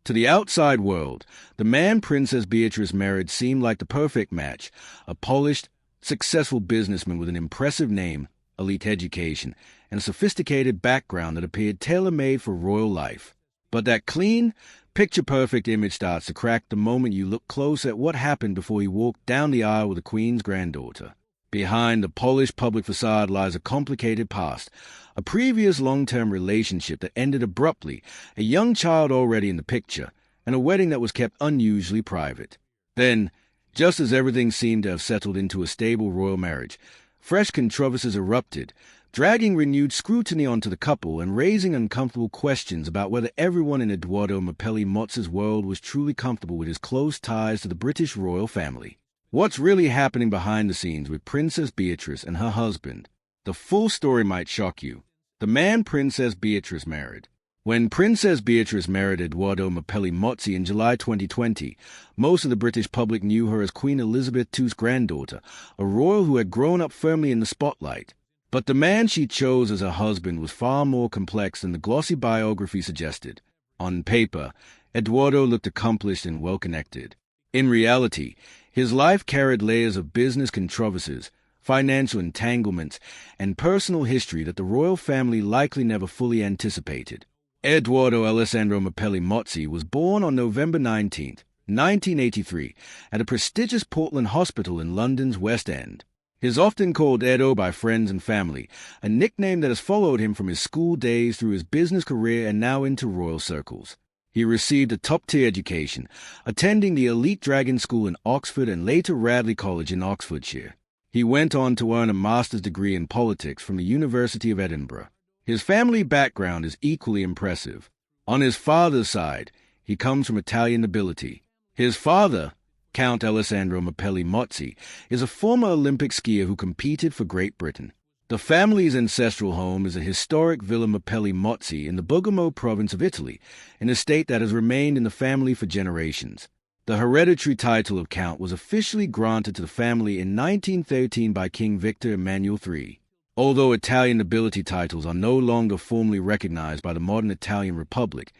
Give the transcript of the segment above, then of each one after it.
To the outside world, the man Princess Beatrice married seemed like the perfect match, a polished, successful businessman with an impressive name, elite education, and a sophisticated background that appeared tailor-made for royal life. But that clean, picture-perfect image starts to crack the moment you look close at what happened before he walked down the aisle with the Queen's granddaughter. Behind the polished public facade lies a complicated past, a previous long-term relationship that ended abruptly, a young child already in the picture, and a wedding that was kept unusually private. Then, just as everything seemed to have settled into a stable royal marriage, fresh controversies erupted, dragging renewed scrutiny onto the couple and raising uncomfortable questions about whether everyone in Edoardo Mapelli-Mozzi's world was truly comfortable with his close ties to the British royal family. What's really happening behind the scenes with Princess Beatrice and her husband? The full story might shock you. The man Princess Beatrice married. When Princess Beatrice married Edoardo Mapelli-Mozzi in July 2020, most of the British public knew her as Queen Elizabeth II's granddaughter, a royal who had grown up firmly in the spotlight. But the man she chose as her husband was far more complex than the glossy biography suggested. On paper, Edoardo looked accomplished and well-connected. In reality, his life carried layers of business controversies, financial entanglements, and personal history that the royal family likely never fully anticipated. Edoardo Alessandro Mapelli-Mozzi was born on November 19, 1983, at a prestigious Portland hospital in London's West End. He is often called Edo by friends and family, a nickname that has followed him from his school days through his business career and now into royal circles. He received a top-tier education, attending the elite Dragon School in Oxford and later Radley College in Oxfordshire. He went on to earn a master's degree in politics from the University of Edinburgh. His family background is equally impressive. On his father's side, he comes from Italian nobility. His father, Count Alessandro Mapelli-Mozzi, is a former Olympic skier who competed for Great Britain. The family's ancestral home is a historic Villa Mapelli-Mozzi in the Bergamo province of Italy, an estate that has remained in the family for generations. The hereditary title of Count was officially granted to the family in 1913 by King Victor Emmanuel III. Although Italian nobility titles are no longer formally recognized by the modern Italian Republic,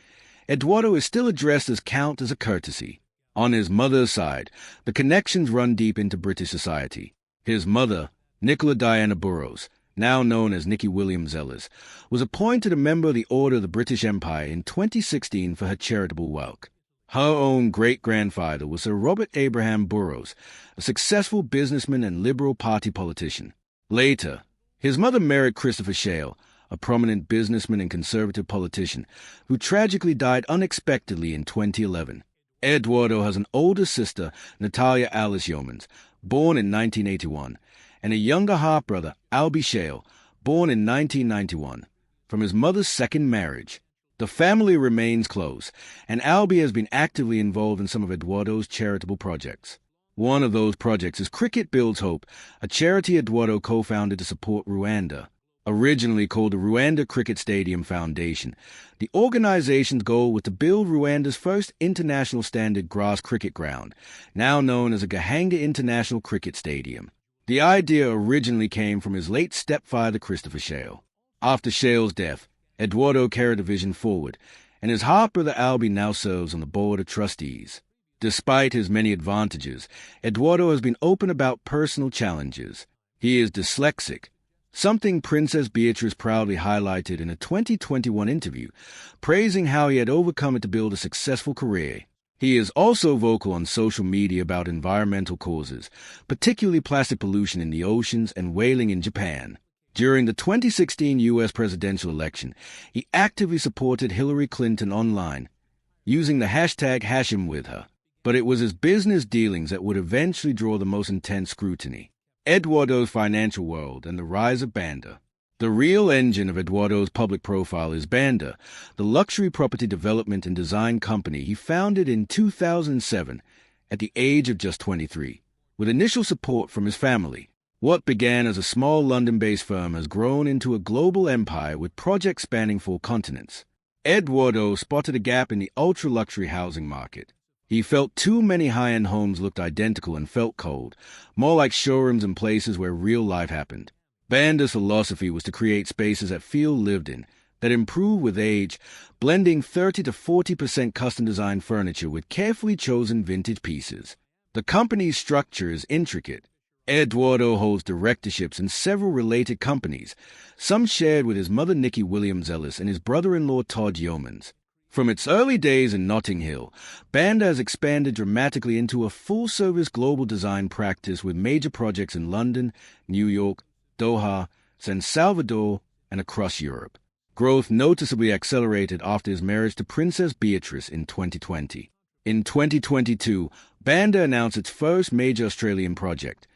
Edoardo is still addressed as Count as a courtesy. On his mother's side, the connections run deep into British society. His mother, Nicola Diana Burroughs, now known as Nicky Williams-Ellis, was appointed a member of the Order of the British Empire in 2016 for her charitable work. Her own great-grandfather was Sir Robert Abraham Burroughs, a successful businessman and Liberal Party politician. Later, his mother married Christopher Shale, a prominent businessman and conservative politician, who tragically died unexpectedly in 2011. Edoardo has an older sister, Natalia Alice Yeomans, born in 1981, and a younger half-brother, Albie Shale, born in 1991, from his mother's second marriage. The family remains close, and Albie has been actively involved in some of Edoardo's charitable projects. One of those projects is Cricket Builds Hope, a charity Edoardo co-founded to support Rwanda. Originally called the Rwanda Cricket Stadium Foundation, the organization's goal was to build Rwanda's first international standard grass cricket ground, now known as the Gahanga International Cricket Stadium. The idea originally came from his late stepfather Christopher Shale. After Shale's death, Edoardo carried the vision forward, and his half-brother Albie now serves on the board of trustees. Despite his many advantages, Edoardo has been open about personal challenges. He is dyslexic, something Princess Beatrice proudly highlighted in a 2021 interview, praising how he had overcome it to build a successful career. He is also vocal on social media about environmental causes, particularly plastic pollution in the oceans and whaling in Japan. During the 2016 U.S. presidential election, he actively supported Hillary Clinton online, using the hashtag #HashHimWithHer. But it was his business dealings that would eventually draw the most intense scrutiny. Edoardo's financial world and the rise of Banda. The real engine of Edoardo's public profile is Banda, the luxury property development and design company he founded in 2007 at the age of just 23, with initial support from his family. What began as a small London-based firm has grown into a global empire with projects spanning 4 continents. Edoardo spotted a gap in the ultra-luxury housing market. He felt too many high-end homes looked identical and felt cold, more like showrooms and places where real life happened. Banda's philosophy was to create spaces that feel lived in, that improve with age, blending 30 to 40% custom-designed furniture with carefully chosen vintage pieces. The company's structure is intricate. Eduardo holds directorships in several related companies, some shared with his mother Nikki Williams Ellis and his brother-in-law Todd Yeomans. From its early days in Notting Hill, Banda has expanded dramatically into a full-service global design practice with major projects in London, New York, Doha, San Salvador, and across Europe. Growth noticeably accelerated after his marriage to Princess Beatrice in 2020. In 2022, Banda announced its first major Australian project,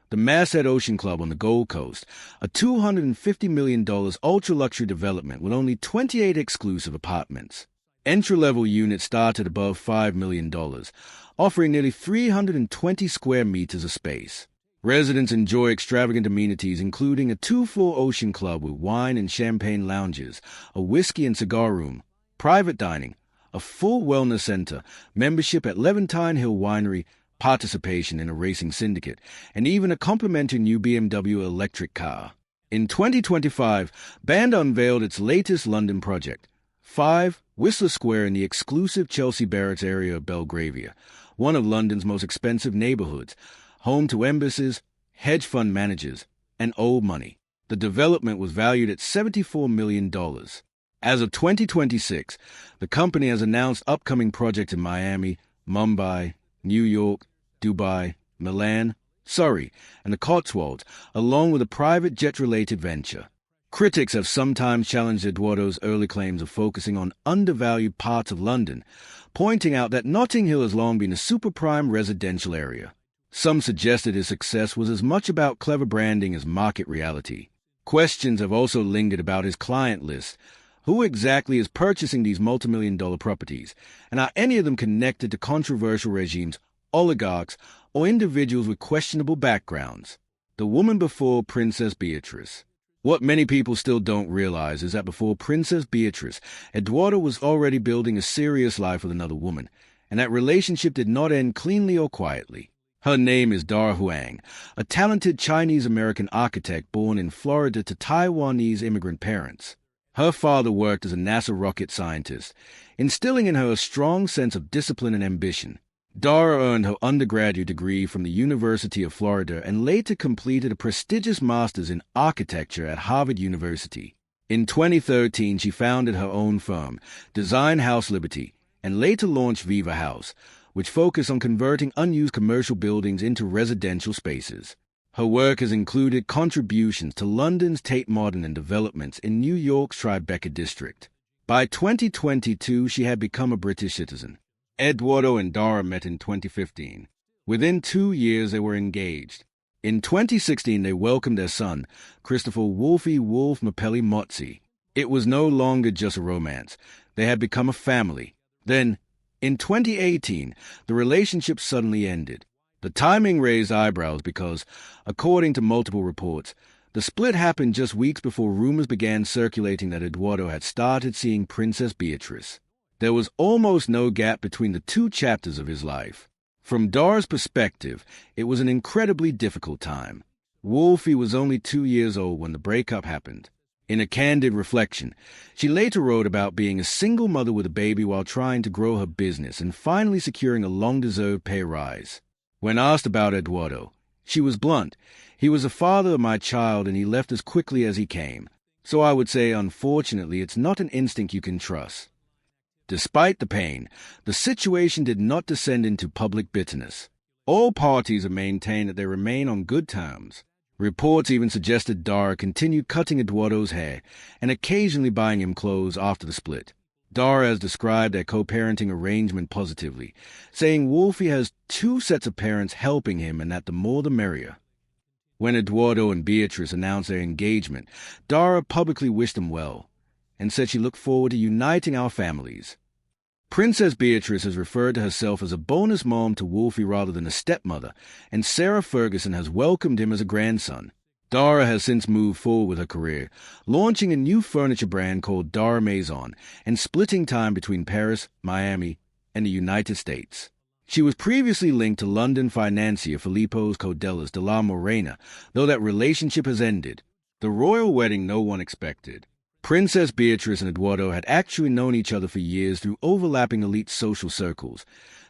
the Masthead Ocean Club on the Gold Coast, a $250 million ultra-luxury development with only 28 exclusive apartments. Entry-level units start at above $5 million, offering nearly 320 square meters of space. Residents enjoy extravagant amenities including a 2-floor ocean club with wine and champagne lounges, a whiskey and cigar room, private dining, a full wellness center, membership at Levantine Hill Winery, participation in a racing syndicate, and even a complimentary new BMW electric car. In 2025, Band unveiled its latest London project, 5 Whistler Square in the exclusive Chelsea Barracks area of Belgravia, one of London's most expensive neighborhoods, home to embassies, hedge fund managers, and old money. The development was valued at $74 million. As of 2026, the company has announced upcoming projects in Miami, Mumbai, New York, Dubai, Milan, Surrey, and the Cotswolds, along with a private jet-related venture. Critics have sometimes challenged Eduardo's early claims of focusing on undervalued parts of London, pointing out that Notting Hill has long been a super-prime residential area. Some suggested his success was as much about clever branding as market reality. Questions have also lingered about his client list. Who exactly is purchasing these multimillion-dollar properties, and are any of them connected to controversial regimes, oligarchs, or individuals with questionable backgrounds? The woman before Princess Beatrice. What many people still don't realize is that before Princess Beatrice, Eduardo was already building a serious life with another woman, and that relationship did not end cleanly or quietly. Her name is Dara Huang, a talented Chinese-American architect born in Florida to Taiwanese immigrant parents. Her father worked as a NASA rocket scientist, instilling in her a strong sense of discipline and ambition. Dara earned her undergraduate degree from the University of Florida and later completed a prestigious master's in architecture at Harvard University. In 2013, she founded her own firm, Design House Liberty, and later launched Viva House, which focused on converting unused commercial buildings into residential spaces. Her work has included contributions to London's Tate Modern and developments in New York's Tribeca district. By 2022, she had become a British citizen. Eduardo and Dara met in 2015. Within 2 years, they were engaged. In 2016, they welcomed their son, Christopher Wolfie Wolf Mapelli Motzi. It was no longer just a romance. They had become a family. Then, in 2018, the relationship suddenly ended. The timing raised eyebrows because, according to multiple reports, the split happened just weeks before rumors began circulating that Eduardo had started seeing Princess Beatrice. There was almost no gap between the two chapters of his life. From Dara's perspective, it was an incredibly difficult time. Wolfie was only 2 years old when the breakup happened. In a candid reflection, she later wrote about being a single mother with a baby while trying to grow her business and finally securing a long-deserved pay rise. When asked about Eduardo, she was blunt. He was the father of my child and he left as quickly as he came. So I would say, unfortunately, it's not an instinct you can trust. Despite the pain, the situation did not descend into public bitterness. All parties have maintained that they remain on good terms. Reports even suggested Dara continued cutting Eduardo's hair and occasionally buying him clothes after the split. Dara has described their co-parenting arrangement positively, saying Wolfie has 2 sets of parents helping him and that the more the merrier. When Eduardo and Beatrice announced their engagement, Dara publicly wished them well and said she looked forward to uniting our families. Princess Beatrice has referred to herself as a bonus mom to Wolfie rather than a stepmother, and Sarah Ferguson has welcomed him as a grandson. Dara has since moved forward with her career, launching a new furniture brand called Dara Maison and splitting time between Paris, Miami, and the United States. She was previously linked to London financier Filippo Codella's de la Morena, though that relationship has ended. The royal wedding no one expected. Princess Beatrice and Eduardo had actually known each other for years through overlapping elite social circles.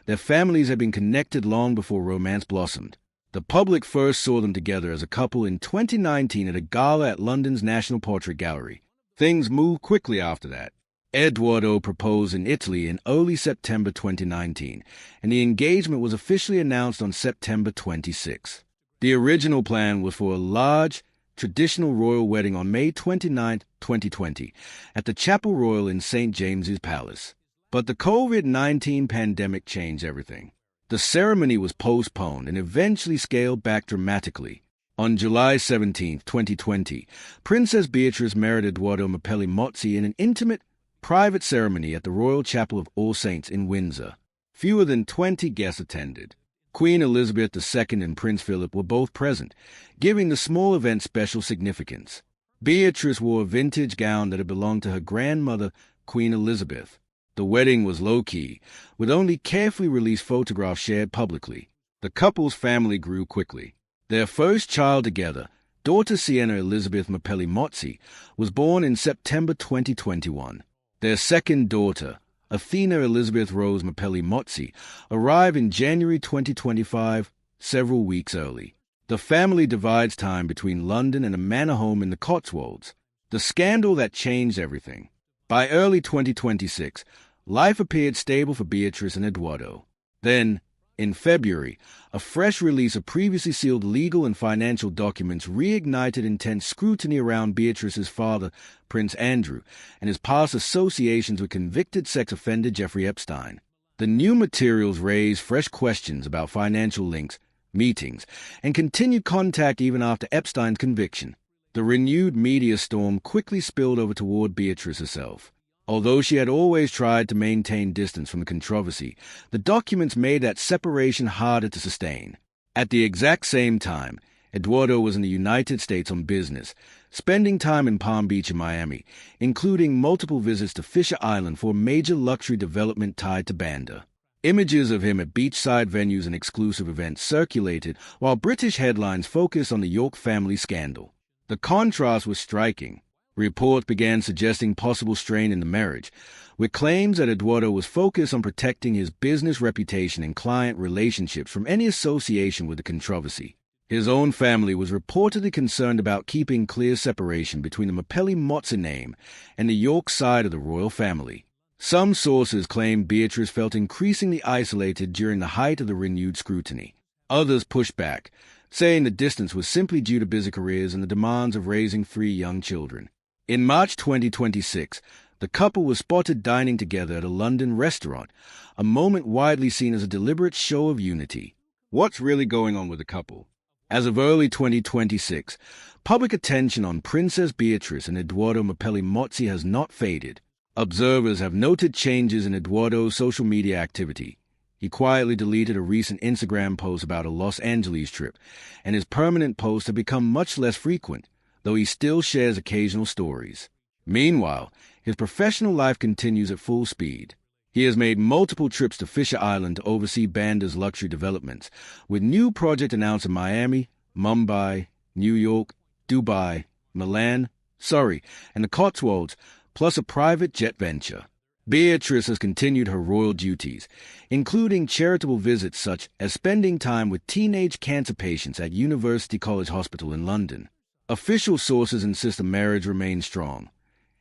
Their families had been connected long before romance blossomed. The public first saw them together as a couple in 2019 at a gala at London's National Portrait Gallery. Things moved quickly after that. Eduardo proposed in Italy in early September 2019, and the engagement was officially announced on September 26. The original plan was for a large, traditional royal wedding on May 29, 2020, at the Chapel Royal in St. James's Palace. But the COVID-19 pandemic changed everything. The ceremony was postponed and eventually scaled back dramatically. On July 17, 2020, Princess Beatrice married Eduardo Mozzi in an intimate, private ceremony at the Royal Chapel of All Saints in Windsor. Fewer than 20 guests attended. Queen Elizabeth II and Prince Philip were both present, giving the small event special significance. Beatrice wore a vintage gown that had belonged to her grandmother, Queen Elizabeth. The wedding was low-key, with only carefully released photographs shared publicly. The couple's family grew quickly. Their first child together, daughter Sienna Elizabeth Mozzi, was born in September 2021. Their second daughter, Athena Elizabeth Rose Mozzi, arrived in January 2025, several weeks early. The family divides time between London and a manor home in the Cotswolds. The scandal that changed everything. By early 2026, life appeared stable for Beatrice and Eduardo. Then, in February, a fresh release of previously sealed legal and financial documents reignited intense scrutiny around Beatrice's father, Prince Andrew, and his past associations with convicted sex offender Jeffrey Epstein. The new materials raised fresh questions about financial links, meetings, and continued contact even after Epstein's conviction. The renewed media storm quickly spilled over toward Beatrice herself. Although she had always tried to maintain distance from the controversy, the documents made that separation harder to sustain. At the exact same time, Eduardo was in the United States on business, spending time in Palm Beach and Miami, including multiple visits to Fisher Island for a major luxury development tied to Banda. Images of him at beachside venues and exclusive events circulated, while British headlines focused on the York family scandal. The contrast was striking. Reports began suggesting possible strain in the marriage, with claims that Eduardo was focused on protecting his business reputation and client relationships from any association with the controversy. His own family was reportedly concerned about keeping clear separation between the Mozzi name and the York side of the royal family. Some sources claimed Beatrice felt increasingly isolated during the height of the renewed scrutiny. Others pushed back, saying the distance was simply due to busy careers and the demands of raising 3 young children. In March 2026, the couple was spotted dining together at a London restaurant, a moment widely seen as a deliberate show of unity. What's really going on with the couple? As of early 2026, public attention on Princess Beatrice and Eduardo Mozzi has not faded. Observers have noted changes in Eduardo's social media activity. He quietly deleted a recent Instagram post about a Los Angeles trip, and his permanent posts have become much less frequent, though he still shares occasional stories. Meanwhile, his professional life continues at full speed. He has made multiple trips to Fisher Island to oversee Banda's luxury developments, with new projects announced in Miami, Mumbai, New York, Dubai, Milan, Surrey, and the Cotswolds, plus a private jet venture. Beatrice has continued her royal duties, including charitable visits such as spending time with teenage cancer patients at University College Hospital in London. Official sources insist the marriage remains strong,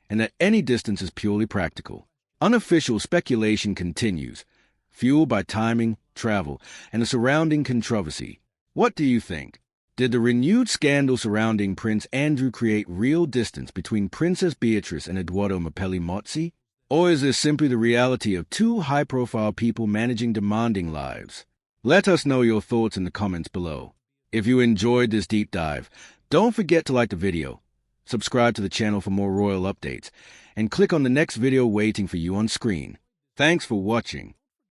and that any distance is purely practical. Unofficial speculation continues, fueled by timing, travel, and the surrounding controversy. What do you think? Did the renewed scandal surrounding Prince Andrew create real distance between Princess Beatrice and Eduardo Mozzi? Or is this simply the reality of 2 high-profile people managing demanding lives? Let us know your thoughts in the comments below. If you enjoyed this deep dive, don't forget to like the video, subscribe to the channel for more royal updates, and click on the next video waiting for you on screen. Thanks for watching.